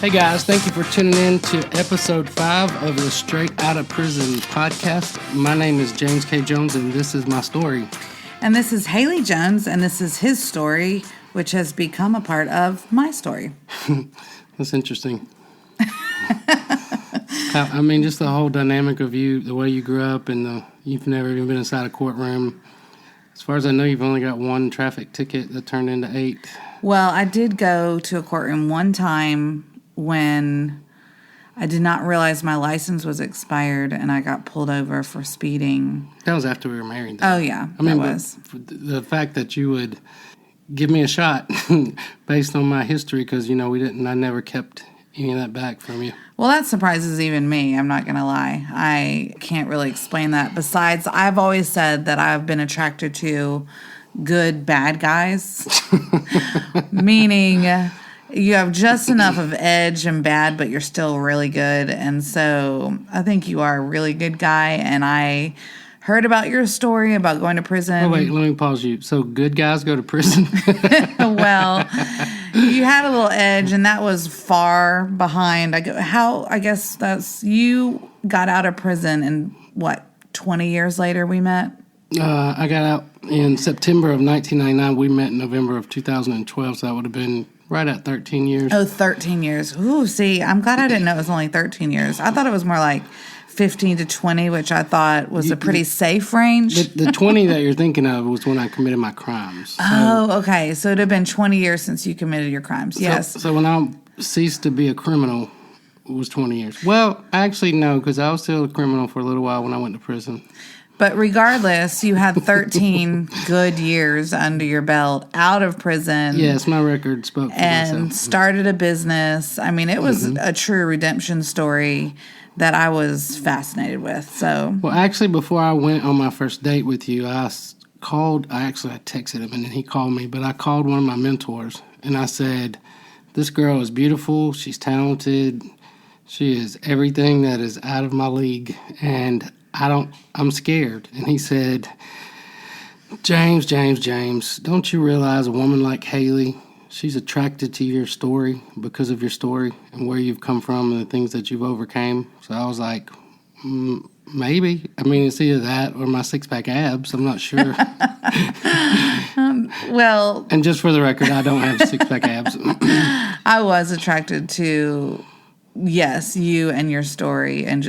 Hey guys, thank you for tuning in to episode 5 of the Straight Outta Prison podcast. My name is James K. Jones, and this is my story. And this is Haley Jones, and this is his story, which has become a part of my story. That's interesting. I mean, just the whole dynamic of you, the way you grew up, and you've never even been inside a courtroom. As far as I know, you've only got one traffic ticket that turned into 8. Well, I did go to a courtroom one time when I did not realize my license was expired and I got pulled over for speeding. That was after we were married, though. Oh, yeah, I mean, that was. The fact that you would give me a shot based on my history, because, I never kept any of that back from you. Well, that surprises even me, I'm not going to lie. I can't really explain that. Besides, I've always said that I've been attracted to good bad guys, meaning you have just enough of edge and bad, but you're still really good. And so I think you are a really good guy. And I heard about your story about going to prison. Oh, wait, let me pause you. So good guys go to prison? Well, you had a little edge, and that was far behind. I guess that's, you got out of prison, and 20 years later we met? I got out in September of 1999. We met in November of 2012, so that would have been right at 13 years. Oh, 13 years. Ooh, see, I'm glad I didn't know it was only 13 years. I thought it was more like 15 to 20, which I thought was a pretty safe range. The 20 that you're thinking of was when I committed my crimes. So, oh, okay. So it had been 20 years since you committed your crimes. Yes. So when I ceased to be a criminal, it was 20 years. Well, actually, no, because I was still a criminal for a little while when I went to prison. But regardless, you had 13 good years under your belt out of prison. Yes, my record spoke for and myself. Started a business. I mean, it was a true redemption story that I was fascinated with. So, well, actually, before I went on my first date with you, I texted him, and then he called me. But I called one of my mentors, and I said, "This girl is beautiful. She's talented. She is everything that is out of my league, and I'm scared." And he said, James, don't you realize a woman like Haley, she's attracted to your story because of your story and where you've come from and the things that you've overcame? So I was like, maybe. I mean, it's either that or my 6-pack abs. I'm not sure. Well... And just for the record, I don't have 6-pack abs. I was attracted to, yes, you and your story, and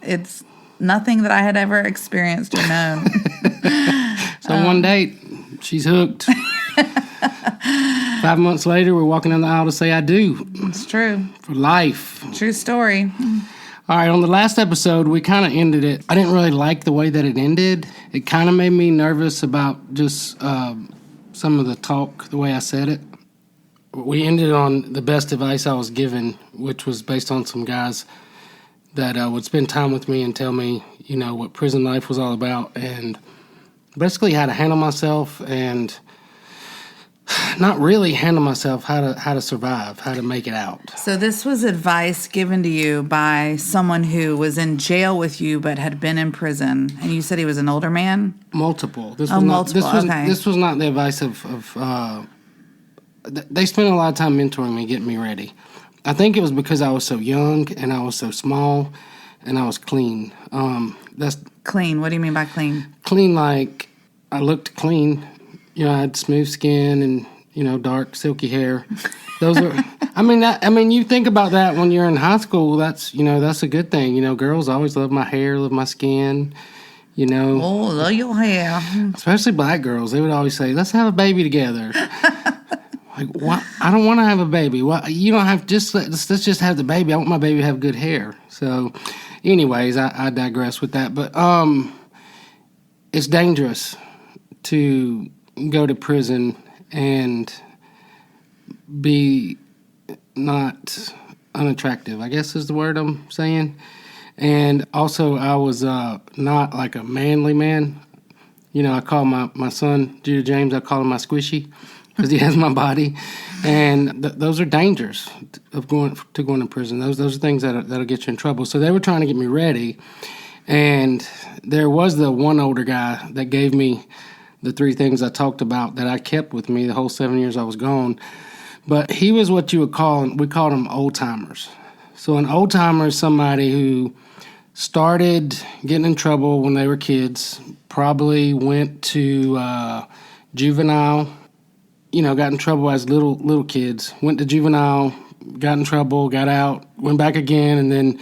it's nothing that I had ever experienced or known. So one date, she's hooked. 5 months later, we're walking down the aisle to say I do. It's true. For life. True story. All right, on the last episode, we kind of ended it. I didn't really like the way that it ended. It kind of made me nervous about just some of the talk, the way I said it. We ended on the best advice I was given, which was based on some guys that would spend time with me and tell me, what prison life was all about, and basically how to handle myself and not really handle myself, how to survive, how to make it out. So this was advice given to you by someone who was in jail with you but had been in prison, and you said he was an older man? Multiple. This was not the advice of they spent a lot of time mentoring me, getting me ready. I think it was because I was so young and I was so small and I was clean. That's clean. What do you mean by clean? Clean, like I looked clean. I had smooth skin and dark, silky hair. Those are. I mean, you think about that when you're in high school. That's that's a good thing. Girls always love my hair, love my skin. Oh, love your hair. Especially black girls. They would always say, "Let's have a baby together." Like, what? I don't want to have a baby. Well, you don't have let's just have the baby. I want my baby to have good hair. So, anyways, I digress with that. But it's dangerous to go to prison and be not unattractive, I guess is the word I'm saying. And also, I was not like a manly man. I call my son, Judah James, I call him my squishy, because he has my body, and those are dangers of going to prison. Those are things that'll get you in trouble. So they were trying to get me ready, and there was the one older guy that gave me the 3 things I talked about that I kept with me the whole 7 years I was gone. But he was what you would call, we called them old timers. So an old timer is somebody who started getting in trouble when they were kids, probably went to juvenile, got in trouble as little kids, went to juvenile, got in trouble, got out, went back again, and then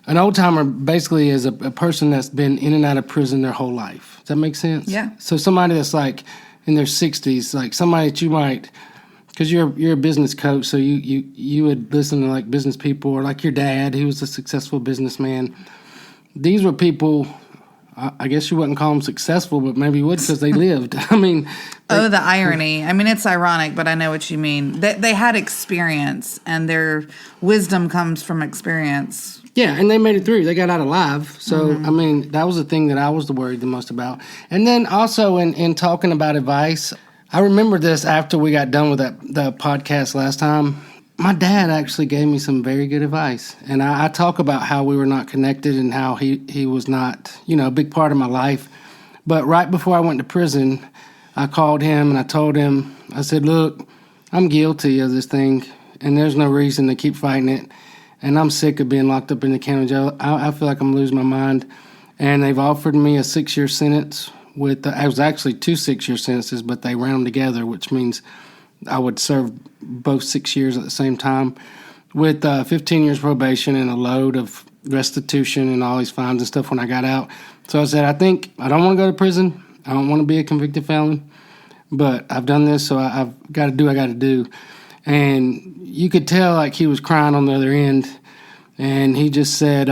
an old timer basically is a person that's been in and out of prison their whole life. Does that make sense? Yeah. So somebody that's like in their 60s, like somebody that you might, because you're a business coach, so you would listen to like business people, or like your dad, who was a successful businessman. These were people, I guess you wouldn't call them successful, but maybe you would because they lived. I mean. The irony. I mean, it's ironic, but I know what you mean. They had experience, and their wisdom comes from experience. Yeah, and they made it through. They got out alive. So, I mean, that was the thing that I was worried the most about. And then also in talking about advice, I remember this after we got done with the podcast last time. My dad actually gave me some very good advice. And I talk about how we were not connected and how he was not, a big part of my life. But right before I went to prison, I called him and I told him, I said, look, I'm guilty of this thing, and there's no reason to keep fighting it. And I'm sick of being locked up in the county jail. I feel like I'm losing my mind. And they've offered me a 6-year sentence with, it was actually 2 6-year sentences, but they ran them together, which means I would serve both 6 years at the same time, with 15 years probation and a load of restitution and all these fines and stuff when I got out. So I said, I think I don't want to go to prison. I don't want to be a convicted felon, but I've done this, so I've got to do what I got to do. And you could tell like he was crying on the other end, and he just said,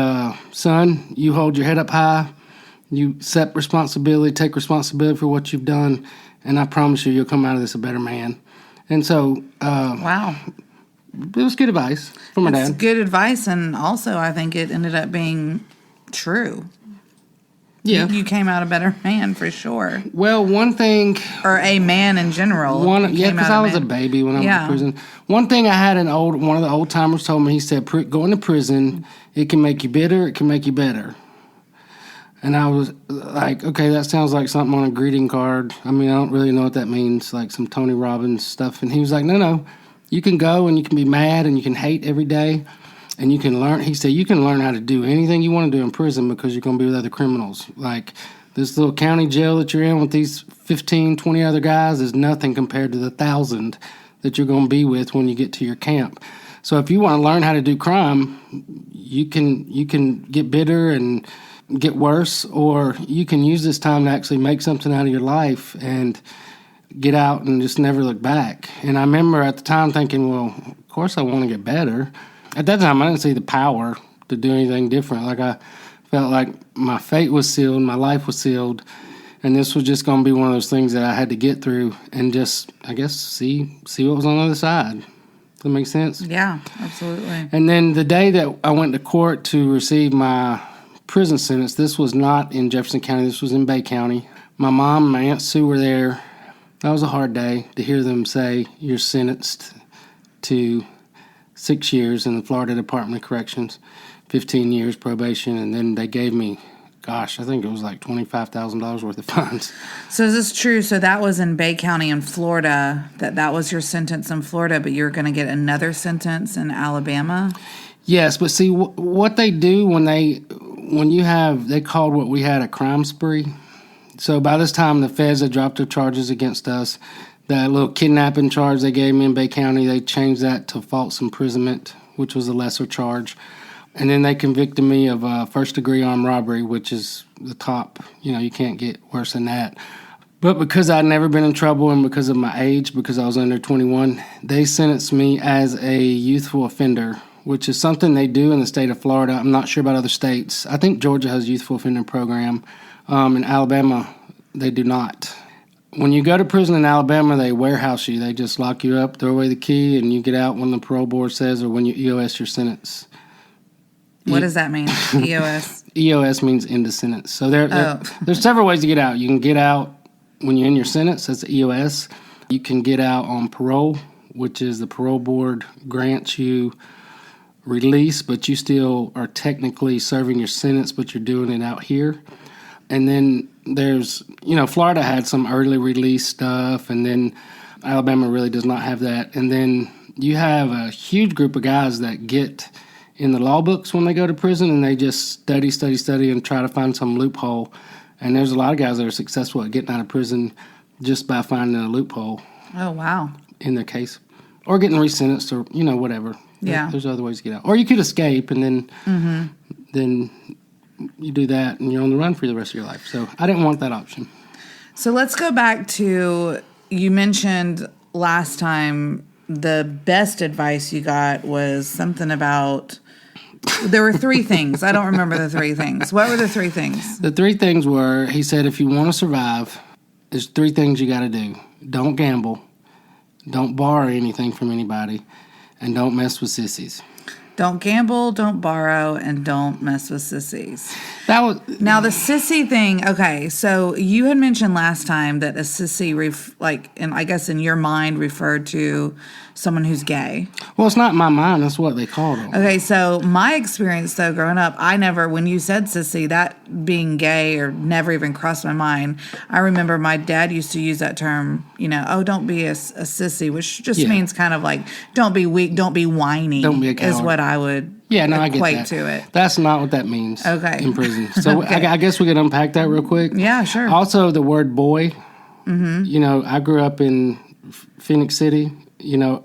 son, you hold your head up high, you accept responsibility, take responsibility for what you've done, and I promise you'll come out of this a better man. And so, wow, it was good advice from my dad. It's good advice, and also I think it ended up being true. Yeah. You came out a better man for sure. Well, one thing... Or a man in general. Because I was a baby when I went to prison. One thing I had one of the old timers told me, he said, going to prison, it can make you bitter, it can make you better. And I was like, okay, that sounds like something on a greeting card. I mean, I don't really know what that means, like some Tony Robbins stuff. And he was like, no, you can go and you can be mad and you can hate every day. And you can learn, he said, you can learn how to do anything you want to do in prison because you're going to be with other criminals. Like this little county jail that you're in with these 15, 20 other guys is nothing compared to the 1,000 that you're going to be with when you get to your camp. So if you want to learn how to do crime, you can get bitter and get worse, or you can use this time to actually make something out of your life and get out and just never look back. And I remember at the time thinking, well, of course I want to get better. At that time, I didn't see the power to do anything different. Like I felt like my fate was sealed, my life was sealed, and this was just going to be one of those things that I had to get through and just, I guess, see what was on the other side. Does that make sense? Yeah, absolutely. And then the day that I went to court to receive my prison sentence, this was not in Jefferson County, this was in Bay County. My mom and my Aunt Sue were there. That was a hard day to hear them say, you're sentenced to 6 years in the Florida Department of Corrections, 15 years probation, and then they gave me, I think it was like $25,000 worth of fines. So is this true? So that was in Bay County in Florida, that was your sentence in Florida, but you're going to get another sentence in Alabama? Yes, but see, what they do they called what we had a crime spree. So by this time, the feds had dropped their charges against us. That little kidnapping charge they gave me in Bay County, they changed that to false imprisonment, which was a lesser charge. And then they convicted me of first-degree armed robbery, which is the top. You can't get worse than that. But because I'd never been in trouble and because of my age, because I was under 21, they sentenced me as a youthful offender, which is something they do in the state of Florida. I'm not sure about other states. I think Georgia has a youthful offender program. In Alabama, they do not. When you go to prison in Alabama, they warehouse you. They just lock you up, throw away the key, and you get out when the parole board says or when you EOS your sentence. What does that mean, EOS? EOS means end of sentence. So there's several ways to get out. You can get out when you're in your sentence. That's EOS. You can get out on parole, which is the parole board grants you release, but you still are technically serving your sentence, but you're doing it out here. And then there's, Florida had some early release stuff, and then Alabama really does not have that. And then you have a huge group of guys that get in the law books when they go to prison, and they just study, and try to find some loophole. And there's a lot of guys that are successful at getting out of prison just by finding a loophole Oh, wow. in their case, or getting resentenced, or whatever. Yeah. There's other ways to get out, or you could escape, and then you do that, and you're on the run for the rest of your life. So I didn't want that option. So let's go back to, you mentioned last time the best advice you got was something about, there were 3 things. I don't remember the 3 things. What were the 3 things? The 3 things were, he said, if you want to survive, there's 3 things you got to do. Don't gamble, don't borrow anything from anybody, and don't mess with sissies. Don't gamble, don't borrow, and don't mess with sissies. That was Now, the sissy thing, okay, so you had mentioned last time that a sissy, and I guess in your mind, referred to someone who's gay. well, it's not in my mind. That's what they called them. Okay, so my experience, though, growing up, I never, when you said sissy, that being gay or never even crossed my mind. I remember my dad used to use that term, oh, don't be a sissy, which just means kind of like, don't be weak, don't be whiny. Don't be a coward. Is what I would I get equate that. to it. That's not what that means. Okay. In prison. So Okay. I guess we could unpack that real quick. Yeah, sure. Also, the word boy. I grew up in Phoenix City.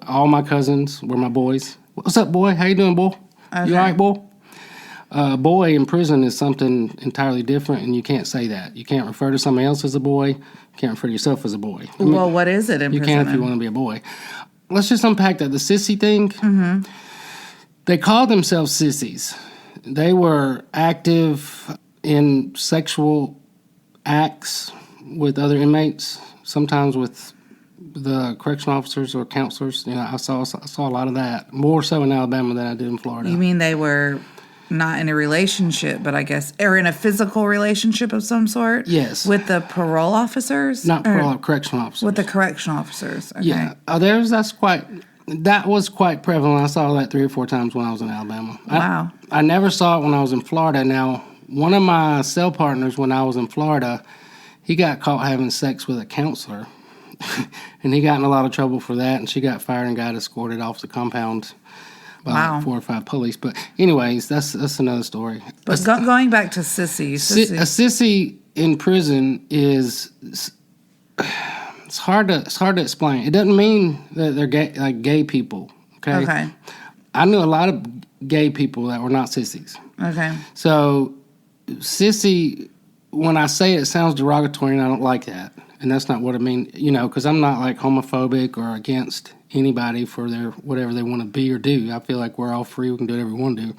All my cousins were my boys. What's up, boy? How you doing, boy? Okay. You all right, boy? Boy in prison is something entirely different, and you can't say that. You can't refer to somebody else as a boy. You can't refer to yourself as a boy. Well, what is it in You prison? can if you want to be a boy. Let's just unpack that. The sissy thing, they called themselves sissies. They were active in sexual acts with other inmates, sometimes with the correctional officers or counselors. I saw a lot of that, more so in Alabama than I did in Florida. You mean they were not in a relationship, but I guess, or in a physical relationship of some sort? Yes. With the parole officers? Not parole, correctional officers. With the correctional officers. Okay. Yeah, that was quite prevalent. I saw that 3 or 4 times when I was in Alabama. Wow. I never saw it when I was in Florida. Now, one of my cell partners when I was in Florida, he got caught having sex with a counselor, and he got in a lot of trouble for that, and she got fired and got escorted off the compound by Wow. 4 or 5 police. But anyways, that's another story. But going back to sissies. A sissy in prison is... It's hard to explain. It doesn't mean that they're gay, like gay people. Okay. I knew a lot of gay people that were not sissies. Okay. So, sissy, when I say it, it sounds derogatory, and I don't like that. And that's not what I mean. Because I'm not like homophobic or against anybody for their whatever they want to be or do. I feel like we're all free. We can do whatever we want to do.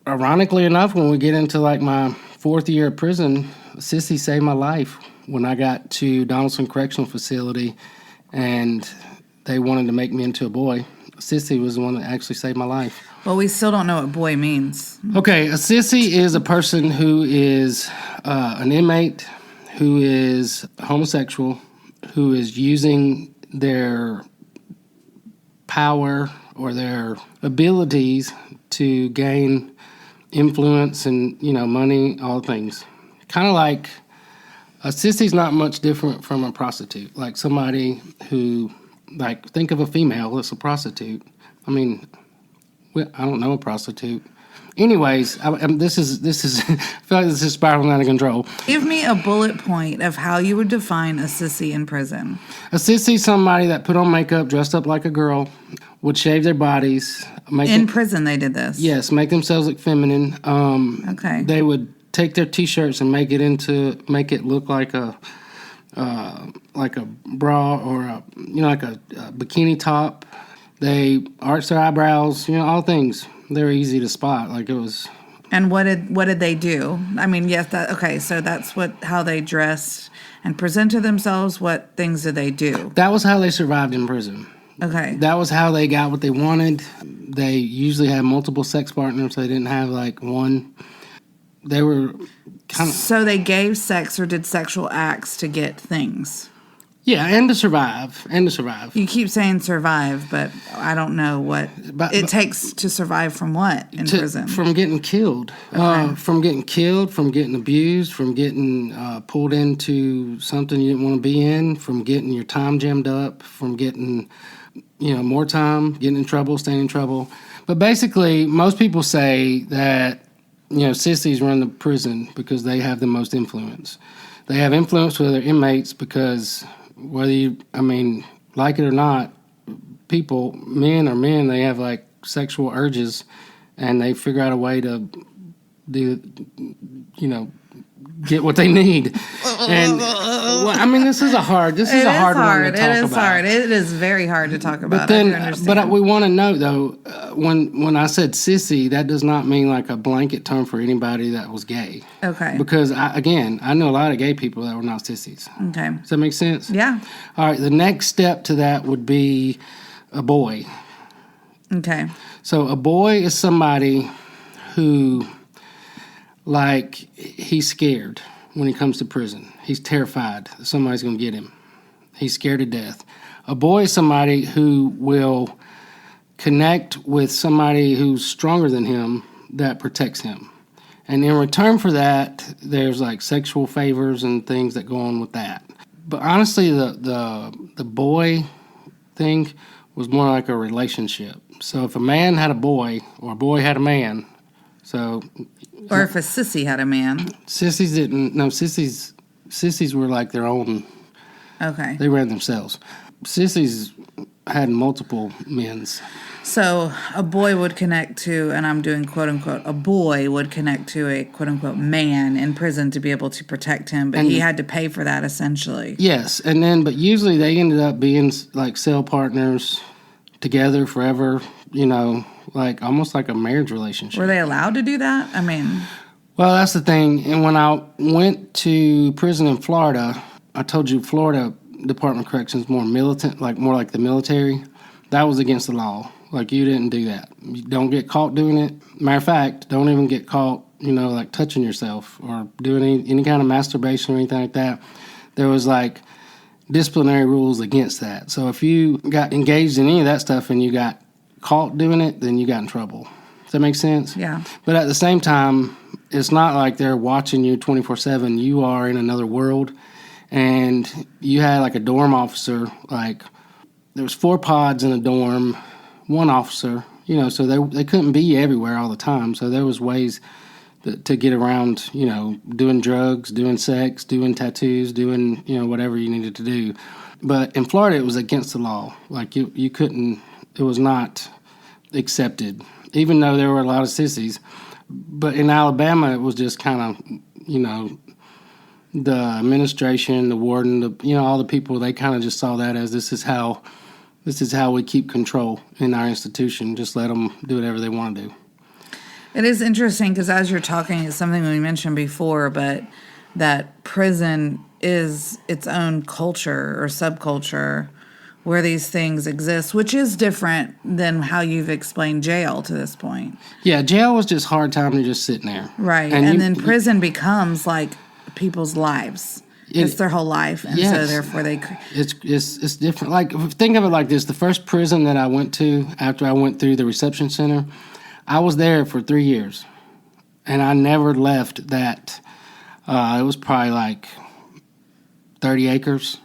Ironically enough, when we get into like my 4th year of prison, sissy saved my life. When I got to Donaldson Correctional Facility and they wanted to make me into a boy, sissy was the one that actually saved my life. Well, we still don't know what boy means. Okay, a sissy is a person who is an inmate, who is homosexual, who is using their power or their abilities to gain influence and, money, all things. Kind of like... A sissy's not much different from a prostitute. Like somebody who, think of a female that's a prostitute. I mean, I don't know a prostitute. Anyways, this is. I feel like this is spiraling out of control. Give me a bullet point of how you would define a sissy in prison. A sissy's somebody that put on makeup, dressed up like a girl, would shave their bodies. In prison, they did this. Yes, make themselves look feminine. Okay. They would take their t-shirts and make it look like a bra or like a bikini top. They arch their eyebrows, all things. They're easy to spot. Like it was. And what did they do? I mean, yes, so that's how they dressed and presented themselves. What things did they do? That was how they survived in prison. Okay. That was how they got what they wanted. They usually had multiple sex partners. They didn't have like one. They were kind of... So they gave sex or did sexual acts to get things. Yeah, and to survive. You keep saying survive, but I don't know what it takes to survive from what in prison. From getting killed. Okay. From getting abused, from getting pulled into something you didn't want to be in, from getting your time jammed up, from getting, more time, getting in trouble, staying in trouble. But basically, most people say that, sissies run the prison because they have the most influence. They have influence with their inmates because whether you, like it or not, men are men, they have like sexual urges and they figure out a way to do, get what they need. And this is a hard one to talk about. It is hard. It is very hard to talk about. But we want to know though, when I said sissy, that does not mean like a blanket term for anybody that was gay. Okay. Because I know a lot of gay people that were not sissies. Okay. Does that make sense? Yeah. All right. The next step to that would be a boy. Okay. So a boy is somebody who, like, he's scared when he comes to prison. He's terrified that somebody's going to get him. He's scared to death. A boy is somebody who will connect with somebody who's stronger than him that protects him. And in return for that, there's like sexual favors and things that go on with that. But honestly, the boy thing was more like a relationship. So if a man had a boy or a boy had a man, or if a sissy had a man. Sissies didn't. No, sissies were like their own. Okay. They ran themselves. Sissies had multiple men's. So a boy would connect to, and I'm doing quote unquote, a boy would connect to a quote unquote man in prison to be able to protect him, but he had to pay for that essentially. Yes, but usually they ended up being like cell partners together forever, like almost like a marriage relationship. Were they allowed to do that? Well, that's the thing. And when I went to prison in Florida, I told you Florida Department of Corrections more militant, more like the military. That was against the law. Like, you didn't do that. You don't get caught doing it. Matter of fact, don't even get caught, like touching yourself or doing any kind of masturbation or anything like that. There was like disciplinary rules against that. So if you got engaged in any of that stuff and you got caught doing it, then you got in trouble. Does that make sense? Yeah. But at the same time, it's not like they're watching you 24/7. You are in another world. And you had like a dorm officer, like there was 4 pods in a dorm, 1 officer, so they couldn't be everywhere all the time. So there was ways to get around, doing drugs, doing sex, doing tattoos, doing, whatever you needed to do. But in Florida, it was against the law. Like you couldn't, it was not accepted, even though there were a lot of sissies. But in Alabama, it was just kind of, the administration, the warden, all the people, they kind of just saw that as this is how we keep control in our institution. Just let them do whatever they want to do. It is interesting because as you're talking, it's something we mentioned before, but that prison is its own culture or subculture where these things exist, which is different than how you've explained jail to this point. Yeah, jail was just hard time to just sitting there. Right, and then prison becomes like people's lives. It's their whole life, and yes. So therefore they... It's different. Like, think of it like this. The first prison that I went to after I went through the reception center, I was there for 3 years, and I never left that. It was probably like 30 acres.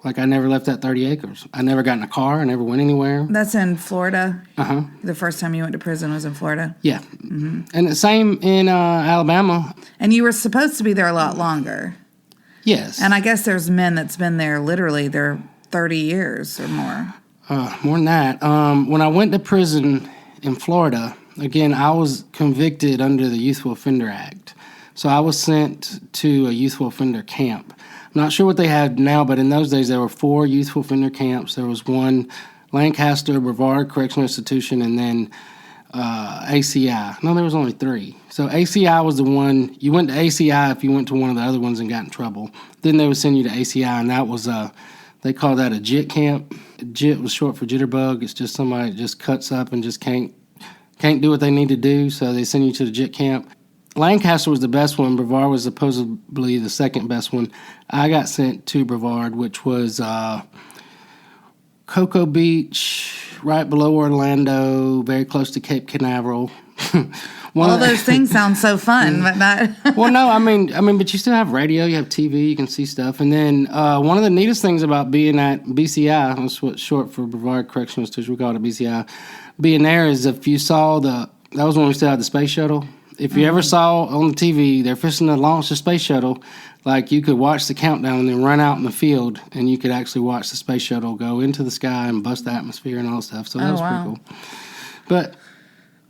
Like, I never left that 30 acres. I never got in a car. I never went anywhere. That's in Florida? Uh-huh. The first time you went to prison was in Florida? Yeah. Mm-hmm. And the same in Alabama. And you were supposed to be there a lot longer. Yes. And I guess there's men that's been there literally, they're 30 years or more. More than that. When I went to prison in Florida, again, I was convicted under the Youthful Offender Act. So I was sent to a youthful offender camp. I'm not sure what they have now, but in those days there were 4 youthful offender camps. There was one Lancaster, Brevard Correctional Institution, and then ACI. No, there was only 3. So ACI was the one, you went to ACI if you went to one of the other ones and got in trouble. Then they would send you to ACI, and that was, they call that a JIT camp. JIT was short for jitterbug. It's just somebody that just cuts up and just can't do what they need to do, so they send you to the JIT camp. Lancaster was the best one. Brevard was supposedly the second best one. I got sent to Brevard, which was Cocoa Beach, right below Orlando, very close to Cape Canaveral. All those things sound so fun, but not. Well, no, I mean, but you still have radio, you have TV, you can see stuff. And then one of the neatest things about being at BCI, that's what's short for Brevard Correctional Institution, we call it a BCI, being there is if you saw that was when we still had the space shuttle. If you ever saw on the TV, they're fixing to launch the space shuttle, like you could watch the countdown and then run out in the field, and you could actually watch the space shuttle go into the sky and bust the atmosphere and all that stuff. So that was pretty cool. But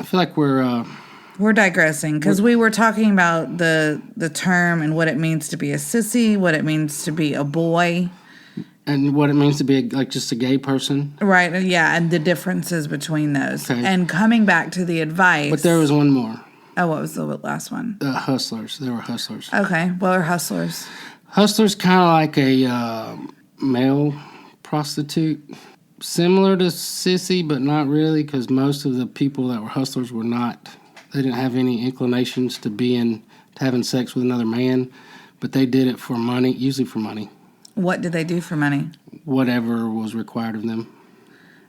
I feel like we're digressing because we were talking about the term and what it means to be a sissy, what it means to be a boy. And what it means to be just a gay person. Right, yeah, and the differences between those. Okay. And coming back to the advice. But there was one more. Oh, what was the last one? Hustlers. They were hustlers. Okay, what are hustlers? Hustlers kind of like a male prostitute. Similar to sissy, but not really, because most of the people that were hustlers were not, they didn't have any inclinations to having sex with another man, but they did it for money, usually for money. What did they do for money? Whatever was required of them.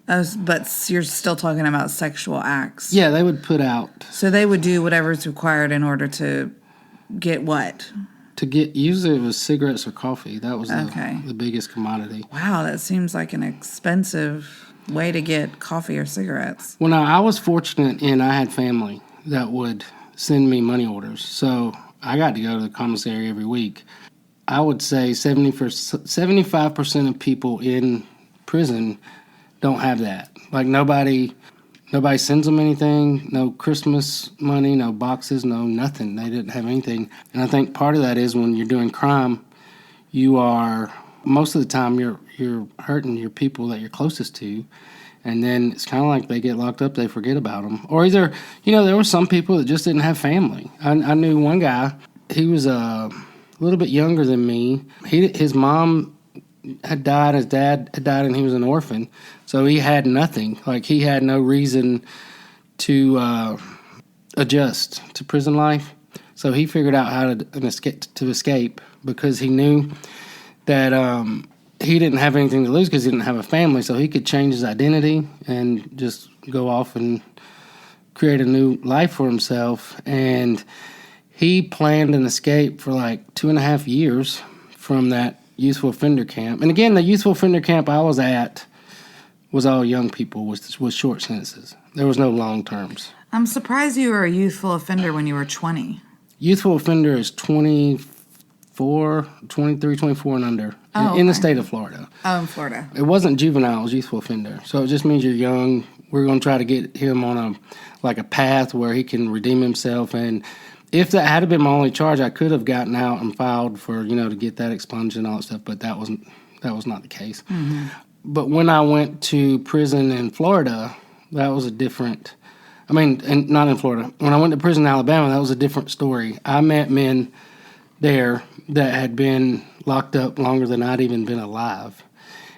But you're still talking about sexual acts. Yeah, they would put out. So they would do whatever's required in order to get what? Usually it was cigarettes or coffee. That was the biggest commodity. Wow, that seems like an expensive way to get coffee or cigarettes. Well, now, I was fortunate in I had family that would send me money orders. So I got to go to the commissary every week. I would say 75% of people in prison don't have that. Like nobody sends them anything, no Christmas money, no boxes, no nothing. They didn't have anything. And I think part of that is when you're doing crime, you are, most of the time you're hurting your people that you're closest to. And then it's kind of like they get locked up, they forget about them. Or either, there were some people that just didn't have family. I knew one guy, he was a little bit younger than me. His mom had died, his dad had died, and he was an orphan. So he had nothing. Like, he had no reason to adjust to prison life. So he figured out how to escape because he knew that he didn't have anything to lose because he didn't have a family. So he could change his identity and just go off and create a new life for himself. And he planned an escape for like 2.5 years from that youthful offender camp. And again, the youthful offender camp I was at was all young people with short sentences. There was no long terms. I'm surprised you were a youthful offender when you were 20. Youthful offender is 23, 24 and under in the state of Florida. Oh, in Florida. It wasn't juvenile, it was youthful offender. So it just means you're young. We're going to try to get him on a path where he can redeem himself. And if that had been my only charge, I could have gotten out and filed for, to get that expunged and all that stuff, but that was not the case. Mm-hmm. But when I went to prison in Florida, that was a different, and not in Florida. When I went to prison in Alabama, that was a different story. I met men there that had been locked up longer than I'd even been alive.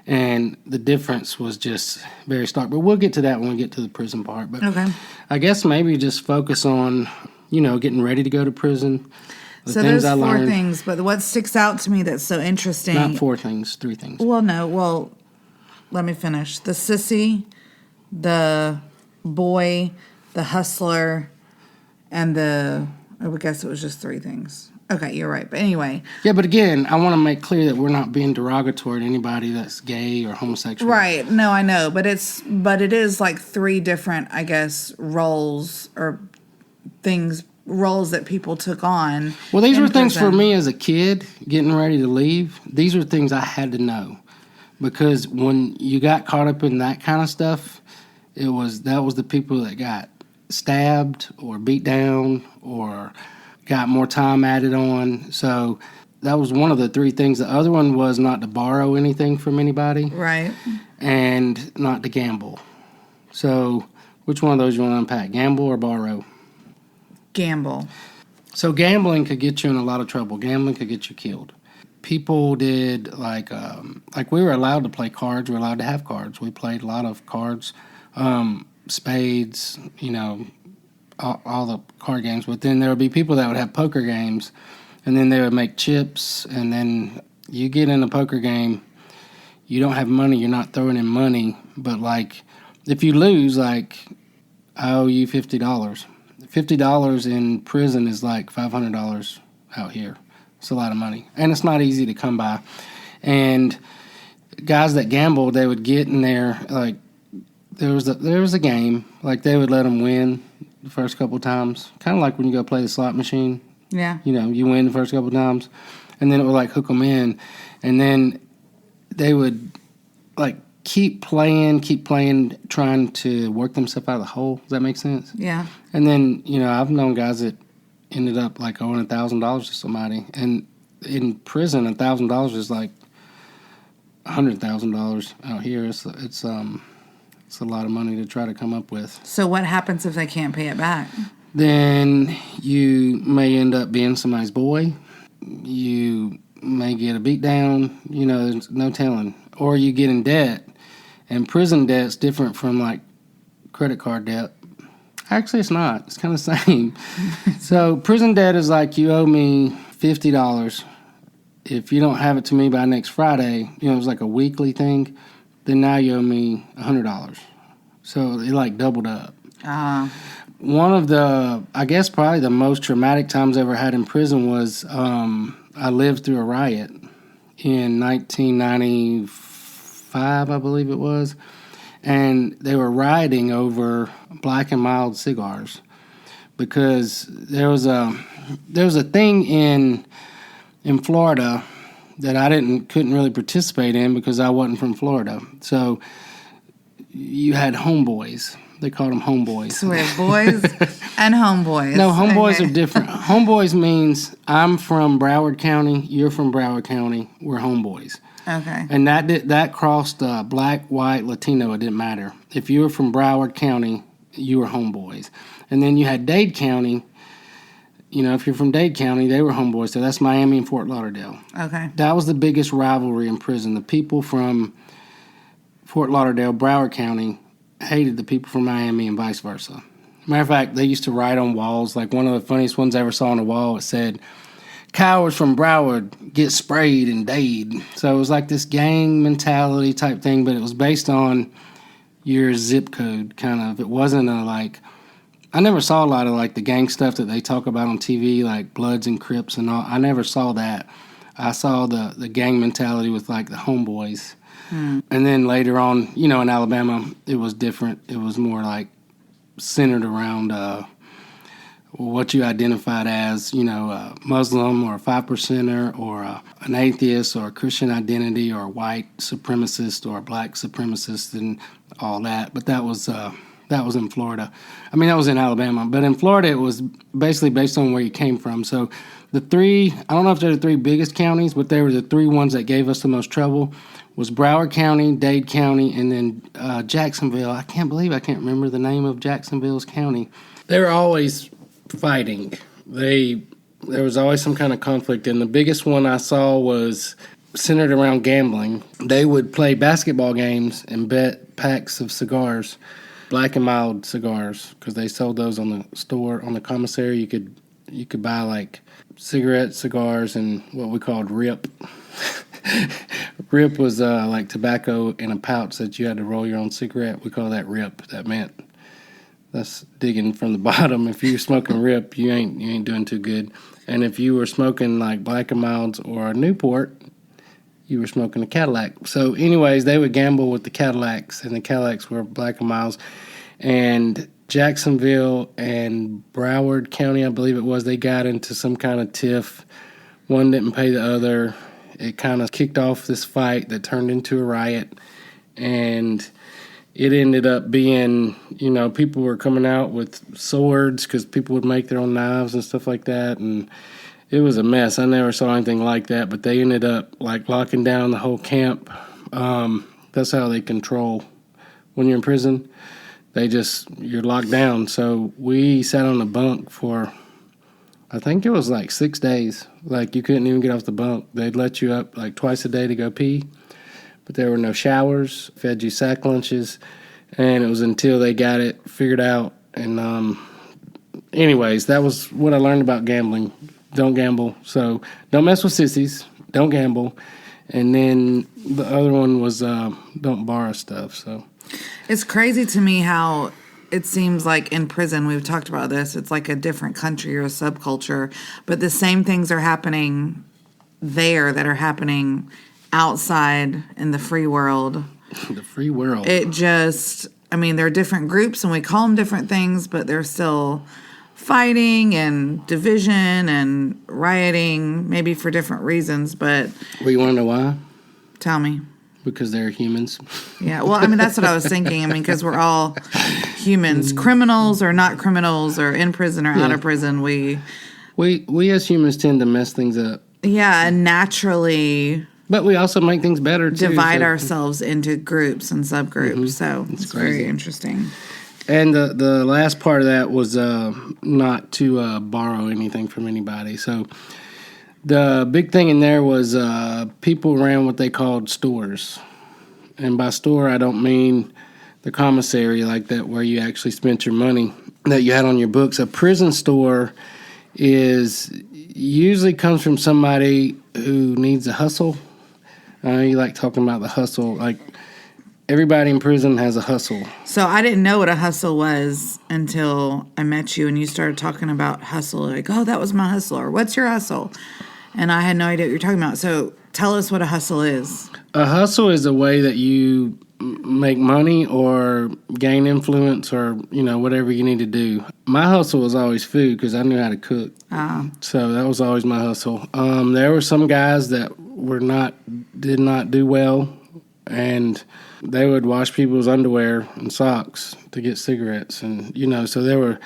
And the difference was just very stark. But we'll get to that when we get to the prison part. But okay. I guess maybe just focus on, getting ready to go to prison. So there's 4 things, but what sticks out to me that's so interesting... Not 4 things, 3 things. Well, let me finish. The sissy, the boy, the hustler, and I guess it was just 3 things. Okay, you're right. But anyway. Yeah, but again, I want to make clear that we're not being derogatory to anybody that's gay or homosexual. Right. No, I know. But it is like 3 different, I guess, roles or roles that people took on. Well, these were things for me as a kid getting ready to leave. These were things I had to know. Because when you got caught up in that kind of stuff, that was the people that got stabbed or beat down or got more time added on. So that was one of the 3 things. The other one was not to borrow anything from anybody. Right. And not to gamble. So which one of those you want to unpack? Gamble or borrow? Gamble. So gambling could get you in a lot of trouble. Gambling could get you killed. People did like we were allowed to play cards. We were allowed to have cards. We played a lot of cards, spades, all the card games. But then there would be people that would have poker games, and then they would make chips. And then you get in a poker game, you don't have money. You're not throwing in money, but like if you lose, like I owe you $50. $50 in prison is like $500 out here. It's a lot of money, and it's not easy to come by. And guys that gambled, they would get in there. Like there was a game. Like they would let them win the first couple times, kind of like when you go play the slot machine. Yeah. You know, you win the first couple times, and then it would like hook them in, and then they would like keep playing, trying to work themselves out of the hole. Does that make sense? Yeah. And then, you know, I've known guys that ended up like owing $1,000 to somebody, and in prison, $1,000 is like $100,000 out here. It's a lot of money to try to come up with. So what happens if they can't pay it back? Then you may end up being somebody's boy. You may get a beat down. You know, there's no telling. Or you get in debt. And prison debt's different from like credit card debt. Actually, it's not. It's kind of the same. So prison debt is like you owe me $50. If you don't have it to me by next Friday, you know, it's like a weekly thing, then now you owe me $100. So it like doubled up. One of the, I guess probably the most traumatic times I ever had in prison was I lived through a riot in 1995, I believe it was. And they were rioting over Black and Mild cigars because there was a thing in Florida that I couldn't really participate in because I wasn't from Florida. So you had homeboys. They called them homeboys. So we have boys and homeboys. No, homeboys are different. Homeboys means I'm from Broward County, you're from Broward County, we're homeboys. Okay. And that crossed black, white, Latino, it didn't matter. If you were from Broward County, you were homeboys. And then you had Dade County. You know, if you're from Dade County, they were homeboys. So that's Miami and Fort Lauderdale. Okay. That was the biggest rivalry in prison. The people from Fort Lauderdale, Broward County, hated the people from Miami and vice versa. Matter of fact, they used to write on walls. Like one of the funniest ones I ever saw on a wall, it said, "Cowards from Broward get sprayed in Dade." So it was like this gang mentality type thing, but it was based on your zip code, kind of. It wasn't I never saw a lot of like the gang stuff that they talk about on TV, like Bloods and Crips and all. I never saw that. I saw the gang mentality with like the homeboys. And then later on, you know, in Alabama, it was different. It was more like centered around what you identified as, you know, a Muslim or a 5%er or an atheist or a Christian identity or a white supremacist or a black supremacist and all that. But that was in Florida. I mean, that was in Alabama. But in Florida, it was basically based on where you came from. So the three, I don't know if they're the three biggest counties, but they were the three ones that gave us the most trouble, was Broward County, Dade County, and then Jacksonville. I can't believe I can't remember the name of Jacksonville's county. They were always fighting. There was always some kind of conflict, and the biggest one I saw was centered around gambling. They would play basketball games and bet packs of cigars, Black and Mild cigars, because they sold those on the store, on the commissary. You could buy like cigars, and what we called RIP. RIP was like tobacco in a pouch that you had to roll your own cigarette. We call that RIP. That meant that's digging from the bottom. If you're smoking RIP, you ain't doing too good. And if you were smoking like Black and Milds or a Newport, you were smoking a Cadillac. So anyways, they would gamble with the Cadillacs, and the Cadillacs were Black and Milds. And Jacksonville and Broward County, I believe it was, they got into some kind of tiff. One didn't pay the other. It kind of kicked off this fight that turned into a riot, and it ended up being, you know, people were coming out with swords because people would make their own knives and stuff like that, and it was a mess. I never saw anything like that, but they ended up like locking down the whole camp. That's how they control when you're in prison. You're locked down. So we sat on the bunk for, I think it was like 6 days. Like you couldn't even get off the bunk. They'd let you up like twice a day to go pee, but there were no showers, fed you sack lunches, and it was until they got it figured out and anyways, that was what I learned about gambling. Don't gamble. So don't mess with sissies. Don't gamble. And then the other one was don't borrow stuff. So It's crazy to me how it seems like in prison, we've talked about this, it's like a different country or a subculture, but the same things are happening there that are happening outside in the free world. the free world. It just, I mean, they're different groups and we call them different things, but they're still fighting and division and rioting, maybe for different reasons, but Well, you want to know why? tell me. Because they're humans. Yeah, well, I mean, that's what I was thinking. I mean, because we're all humans, criminals or not criminals, or in prison or out of prison. We as humans tend to mess things up. and naturally But we also make things better, too. divide so- ourselves into groups and subgroups. So it's very crazy. interesting. And the last part of that was not to borrow anything from anybody. So the big thing in there was people ran what they called stores. And by store, I don't mean the commissary like that where you actually spent your money that you had on your books. A prison store usually comes from somebody who needs a hustle. You like talking about the hustle. Like everybody in prison has a hustle. So I didn't know what a hustle was until I met you and you started talking about hustle. Like, oh, that was my hustle, or what's your hustle? And I had no idea what you're talking about. So tell us what a hustle is. A hustle is a way that you make money or gain influence or, whatever you need to do. My hustle was always food because I knew how to cook. So that was always my hustle. There were some guys that did not do well, and they would wash people's underwear and socks to get cigarettes. And, so they were,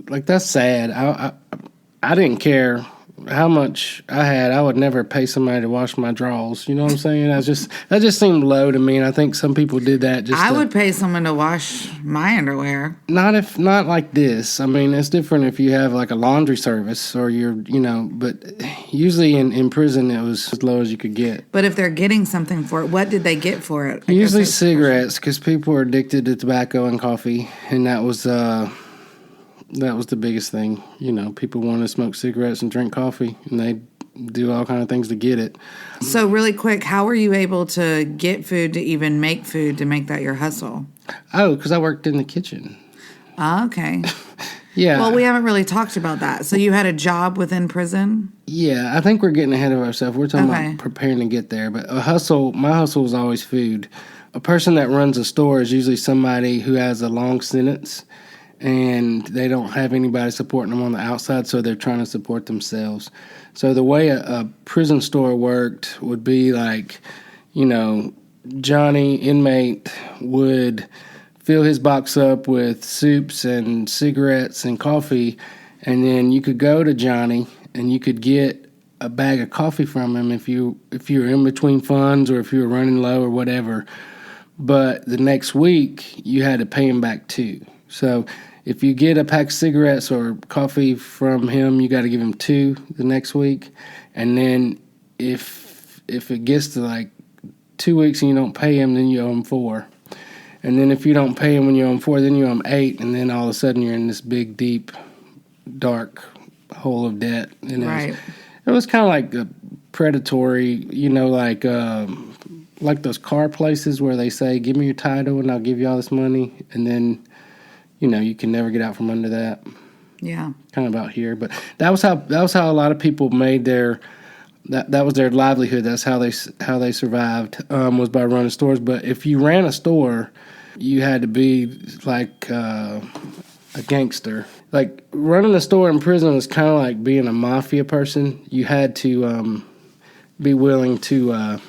like, that's sad. I didn't care how much I had. I would never pay somebody to wash my drawers. You know what I'm saying? That just seemed low to me, and I think some people did that. I would pay someone to wash my underwear. Not like this. I mean, it's different if you have like a laundry service or but usually in prison it was as low as you could get. But if they're getting something for it, what did they get for it? Usually cigarettes, because people are addicted to tobacco and coffee, and that was the biggest thing. People want to smoke cigarettes and drink coffee, and they do all kind of things to get it. So really quick, how were you able to get food to even make food to make that your hustle? Oh, because I worked in the kitchen. Okay. Yeah. Well, we haven't really talked about that. So you had a job within prison? Yeah, I think we're getting ahead of ourselves. We're talking Okay. about preparing to get there. But my hustle was always food. A person that runs a store is usually somebody who has a long sentence and they don't have anybody supporting them on the outside, so they're trying to support themselves. So the way a prison store worked would be like, Johnny, inmate, would fill his box up with soups and cigarettes and coffee, and then you could go to Johnny and you could get a bag of coffee from him if you were in between funds or if you were running low or whatever. But the next week you had to pay him back too. So if you get a pack of cigarettes or coffee from him, you got to give him 2 the next week. And then if it gets to like 2 weeks and you don't pay him, then you owe him 4. And then if you don't pay him when you owe him 4, then you owe him 8. And then all of a sudden you're in this big, deep, dark hole of debt. And it was kind of like a predatory, like those car places where they say, give me your title and I'll give you all this money. And then, you can never get out from under that. Yeah. Kind of out here. But that was how a lot of people made their that was their livelihood. That's how they survived, was by running stores. But if you ran a store, you had to be like a gangster. Like running a store in prison was kind of like being a mafia person. You had to be willing to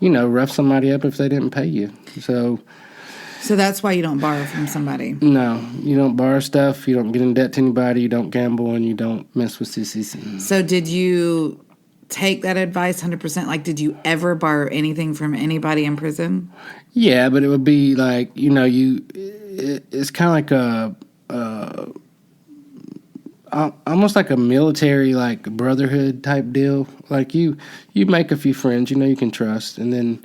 rough somebody up if they didn't pay you. So that's why you don't borrow from somebody. No, you don't borrow stuff. You don't get in debt to anybody. You don't gamble, and you don't mess with sissies. So did you take that advice 100%? Like, did you ever borrow anything from anybody in prison? Yeah, but it would be like, it's kind of like almost like a military, like brotherhood type deal. Like you make a few friends, you can trust, and then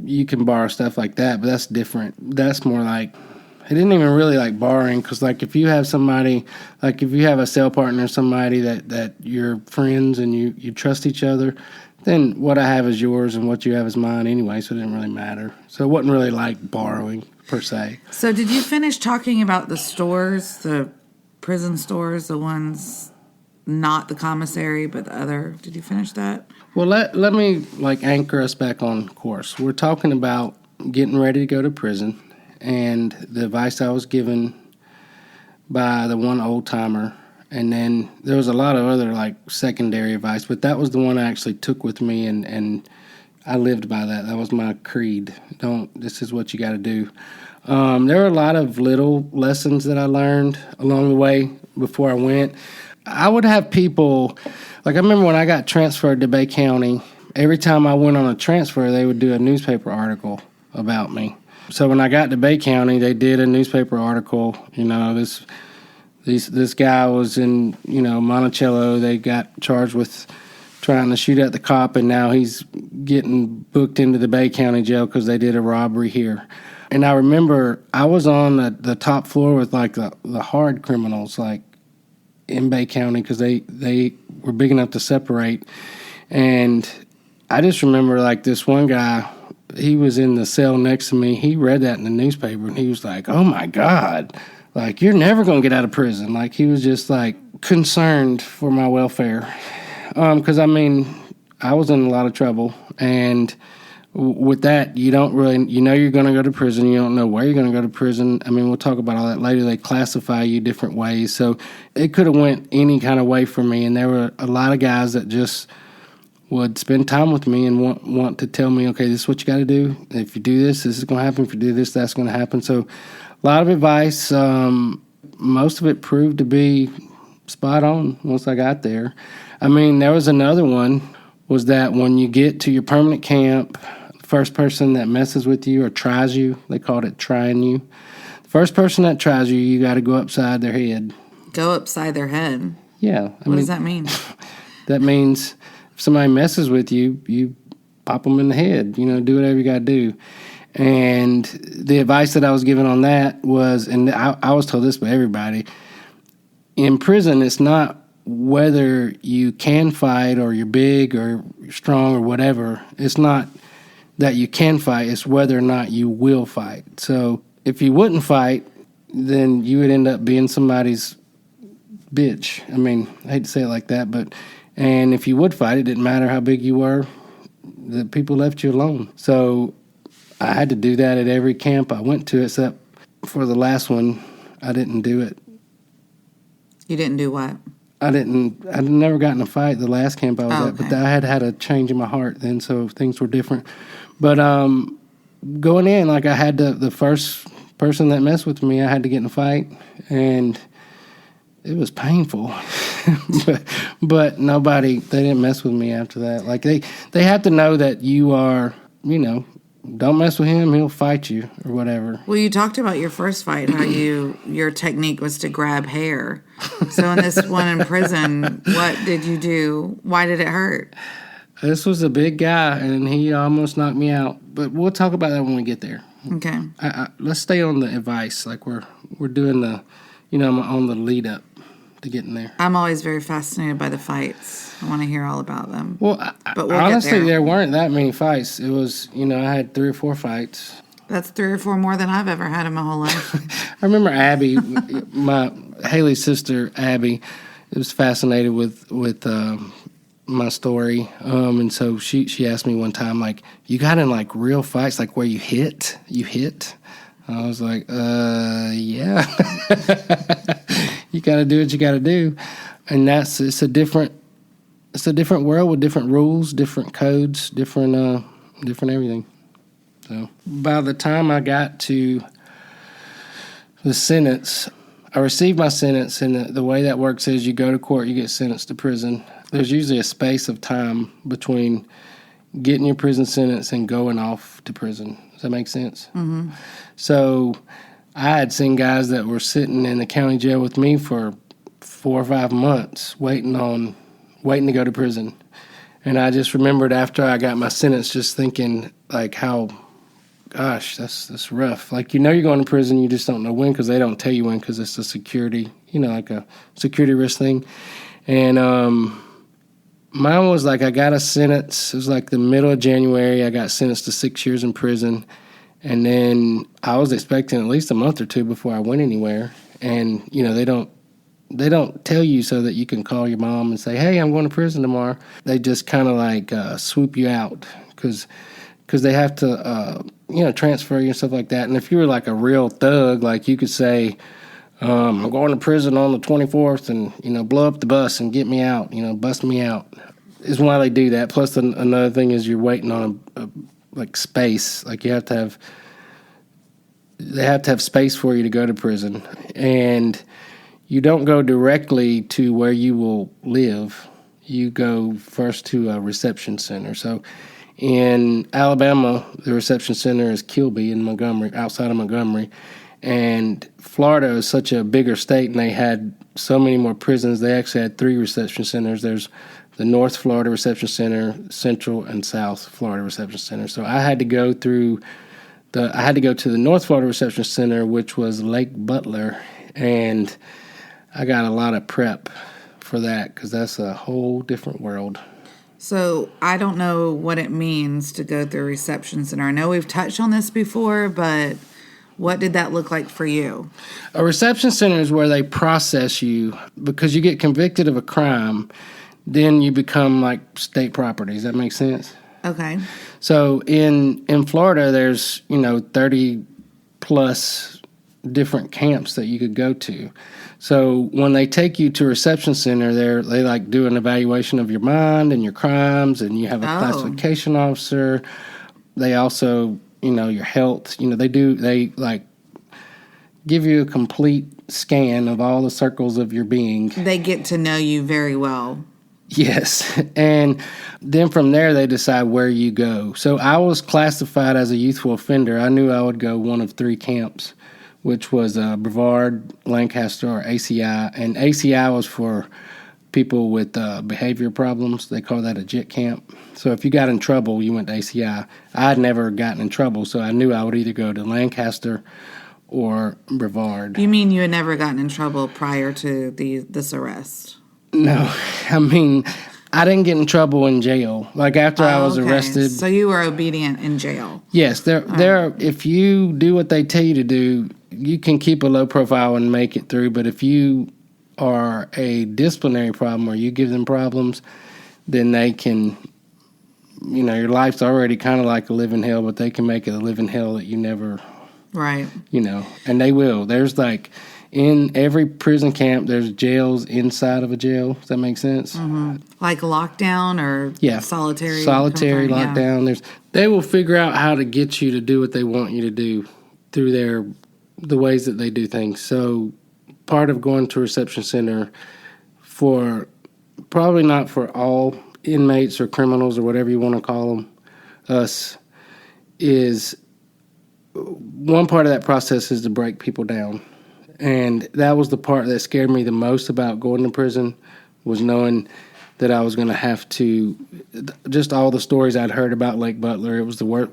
you can borrow stuff like that, but that's different. That's more like It didn't even really like borrowing, because like if you have somebody, like if you have a cell partner, somebody that you're friends and you trust each other, then what I have is yours and what you have is mine anyway, so it didn't really matter. So it wasn't really like borrowing per se. So did you finish talking about the stores, the prison stores, the ones not the commissary but the other? Did you finish that? Well, let me like anchor us back on course. We're talking about getting ready to go to prison, and the advice I was given by the one old timer, and then there was a lot of other like secondary advice, but that was the one I actually took with me, and I lived by that. That was my creed. This is what you got to do. There were a lot of little lessons that I learned along the way before I went. I would have people, like I remember when I got transferred to Bay County, every time I went on a transfer, they would do a newspaper article about me. So when I got to Bay County, they did a newspaper article. This guy was in, Monticello. They got charged with trying to shoot at the cop, and now he's getting booked into the Bay County jail because they did a robbery here. And I remember I was on the top floor with like the hard criminals, like in Bay County, because they were big enough to separate. And I just remember like this one guy, he was in the cell next to me. He read that in the newspaper, and he was like, "Oh my God, like you're never going to get out of prison." Like he was just like concerned for my welfare. Because I mean, I was in a lot of trouble, and with that, you don't really, you're going to go to prison. You don't know where you're going to go to prison. I mean, we'll talk about all that later. They classify you different ways. So it could have went any kind of way for me. And there were a lot of guys that just would spend time with me and want to tell me, okay, this is what you got to do. If you do this, this is going to happen. If you do this, that's going to happen. So a lot of advice. Most of it proved to be spot on once I got there. I mean, there was another one, was that when you get to your permanent camp, first person that messes with you or tries you, they called it trying you. The first person that tries you, you got to go upside their head. Go upside their head? Yeah. What does that mean? That means if somebody messes with you, you pop them in the head. Do whatever you got to do. And the advice that I was given on that was, and I was told this by everybody, in prison, it's not whether you can fight or you're big or you're strong or whatever. It's not that you can fight, it's whether or not you will fight. So if you wouldn't fight, then you would end up being somebody's bitch. I mean, I hate to say it like that, and if you would fight, it didn't matter how big you were, the people left you alone. So I had to do that at every camp I went to, except for the last one, I didn't do it. You didn't do what? I'd never gotten in a fight the last camp I was at, but I had a change in my heart then, so things were different. But going in, like I had the first person that messed with me, I had to get in a fight, and it was painful. but they didn't mess with me after that. Like they have to know that you are, don't mess with him, he'll fight you or whatever. Well, you talked about your first fight, how your technique was to grab hair. So in this one in prison, what did you do? Why did it hurt? This was a big guy, and he almost knocked me out. But we'll talk about that when we get there. Okay. Let's stay on the advice. Like we're doing the, on the lead up to getting there. I'm always very fascinated by the fights. I want to hear all about them. Well, but we'll honestly, there weren't that many fights. It was, I had 3 or 4 fights. That's 3 or 4 more than I've ever had in my whole life. I remember Abby, Haley's sister, Abby, was fascinated with my story. And so she asked me one time, like, you got in like real fights, like where you hit? I was like, yeah. You got to do what you got to do. And it's a different world with different rules, different codes, different everything. So by the time I got to the sentence, I received my sentence, and the way that works is you go to court, you get sentenced to prison. There's usually a space of time between getting your prison sentence and going off to prison. Does that make sense? Mm-hmm. So I had seen guys that were sitting in the county jail with me for 4 or 5 months waiting to go to prison. And I just remembered after I got my sentence just thinking like how gosh, that's rough. Like, you're going to prison, you just don't know when because they don't tell you when because it's a security, like a security risk thing. And mine was like I got a sentence. It was like the middle of January. I got sentenced to 6 years in prison. And then I was expecting at least a month or two before I went anywhere. And, they don't tell you so that you can call your mom and say, hey, I'm going to prison tomorrow. They just kind of like swoop you out because they have to, transfer you and stuff like that. And if you were like a real thug, like you could say, I'm going to prison on the 24th and, blow up the bus and get me out, bust me out is why they do that. Plus another thing is you're waiting on a like space. Like they have to have space for you to go to prison. And you don't go directly to where you will live. You go first to a reception center. So in Alabama, the reception center is Kilby in Montgomery, outside of Montgomery. And Florida is such a bigger state, and they had so many more prisons. They actually had 3 reception centers. There's the North Florida Reception Center, Central, and South Florida Reception Center. So I had to go to the North Florida Reception Center, which was Lake Butler, and I got a lot of prep for that because that's a whole different world. So I don't know what it means to go through a reception center. I know we've touched on this before, but what did that look like for you? A reception center is where they process you because you get convicted of a crime, then you become like state property. Does that make sense? Okay. So in Florida, there's 30 plus different camps that you could go to. So when they take you to a reception center, they like do an evaluation of your mind and your crimes, and you have a classification officer. They also, your health. They like give you a complete scan of all the circles of your being. They get to know you very well. Yes, and then from there they decide where you go. So I was classified as a youthful offender. I knew I would go one of 3 camps, which was Brevard, Lancaster, or ACI. And ACI was for people with behavior problems. They call that a JIT camp. So if you got in trouble, you went to ACI. I had never gotten in trouble, so I knew I would either go to Lancaster or Brevard. You mean you had never gotten in trouble prior to this arrest? No, I mean, I didn't get in trouble in jail. Like after I was arrested. So you were obedient in jail. Yes, if you do what they tell you to do, you can keep a low profile and make it through. But if you are a disciplinary problem or you give them problems, then they can, your life's already kind of like a living hell, but they can make it a living hell that you never, right? And they will. There's like, in every prison camp, there's jails inside of a jail. Does that make sense? Mm-hmm. Like lockdown or solitary? Solitary lockdown. Yeah. They will figure out how to get you to do what they want you to do through the ways that they do things. So part of going to a reception center probably not for all inmates or criminals or whatever you want to call them, us, is one part of that process is to break people down. And that was the part that scared me the most about going to prison, was knowing that I was going to have to, just all the stories I'd heard about Lake Butler. It was the worst.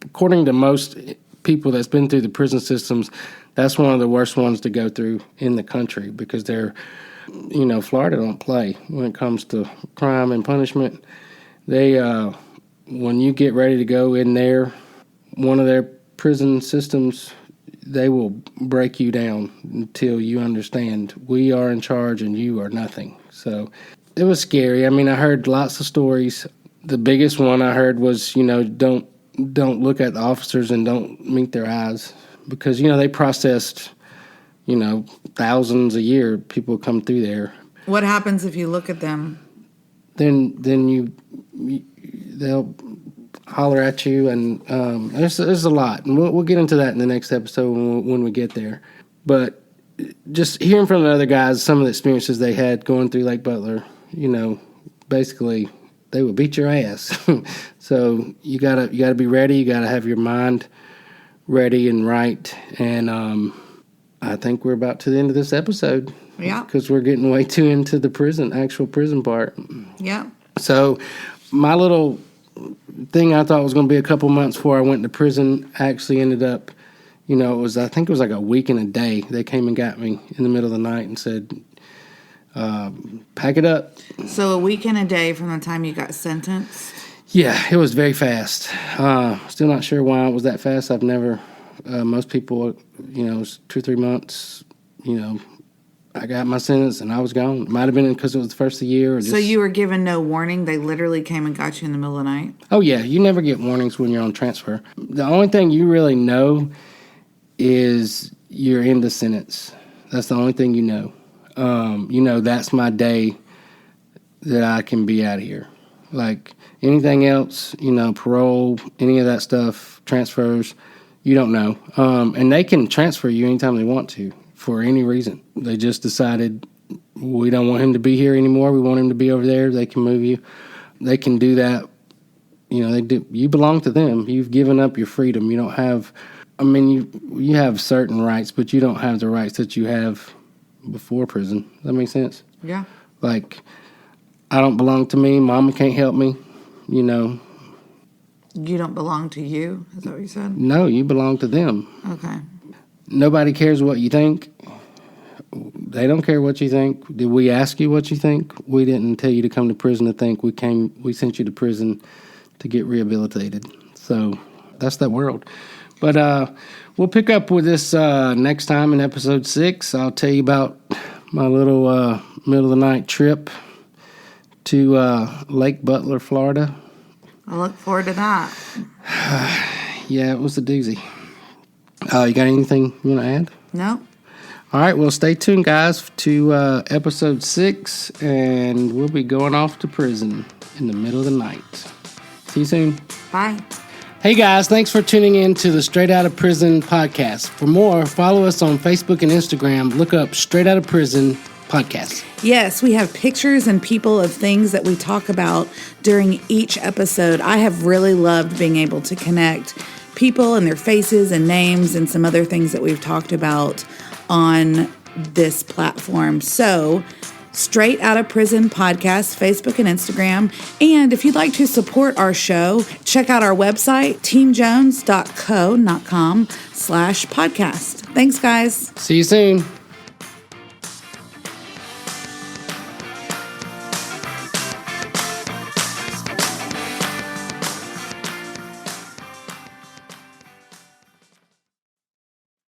According to most people that's been through the prison systems, that's one of the worst ones to go through in the country because Florida don't play when it comes to crime and punishment. They, when you get ready to go in there, one of their prison systems, they will break you down until you understand we are in charge and you are nothing. So it was scary. I mean, I heard lots of stories. The biggest one I heard was, don't look at the officers and don't meet their eyes because, they processed, thousands a year. People come through there. What happens if you look at them? Then they'll holler at you, and there's a lot, and we'll get into that in the next episode when we get there. But just hearing from the other guys, some of the experiences they had going through Lake Butler, basically they would beat your ass. So you gotta be ready. You gotta have your mind ready and right. And I think we're about to the end of this episode. Yeah, because we're getting way too into the actual prison part. Yeah. So my little thing I thought was going to be a couple months before I went to prison actually ended up, I think it was like a week and a day. They came and got me in the middle of the night and said, pack it up. So a week and a day from the time you got sentenced? Yeah, it was very fast. Still not sure why it was that fast. I've never, most people, it was 2 or 3 months, I got my sentence and I was gone. It might have been because it was the first of the year. So you were given no warning? They literally came and got you in the middle of the night? Oh, yeah. You never get warnings when you're on transfer. The only thing you really know is you're in the sentence. That's the only thing you know. That's my day that I can be out of here. Like anything else, parole, any of that stuff, transfers, you don't know. And they can transfer you anytime they want to for any reason. They just decided we don't want him to be here anymore. We want him to be over there. They can move you. They can do that. They do. You belong to them. You've given up your freedom. You don't have, you have certain rights, but you don't have the rights that you have before prison. Does that make sense? Yeah. Like, I don't belong to me. Mama can't help me. You don't belong to you? Is that what you said? No, you belong to them. Okay. Nobody cares what you think. They don't care what you think. Did we ask you what you think? We didn't tell you to come to prison to think. We sent you to prison to get rehabilitated. So that's that world. But we'll pick up with this next time in episode 6. I'll tell you about my little middle of the night trip to Lake Butler, Florida. I look forward to that. Yeah, it was a doozy. You got anything you want to add? No. All right, well, stay tuned, guys, to episode 6, and we'll be going off to prison in the middle of the night. See you soon. Bye. Hey, guys, thanks for tuning in to the Straight Outta Prison podcast. For more, follow us on Facebook and Instagram. Look up Straight Outta Prison podcast. Yes, we have pictures and people of things that we talk about during each episode. I have really loved being able to connect people and their faces and names and some other things that we've talked about on this platform. So, Straight Outta Prison podcast, Facebook and Instagram. And if you'd like to support our show, check out our website, teamjones.co.com/podcast. Thanks, guys. See you soon.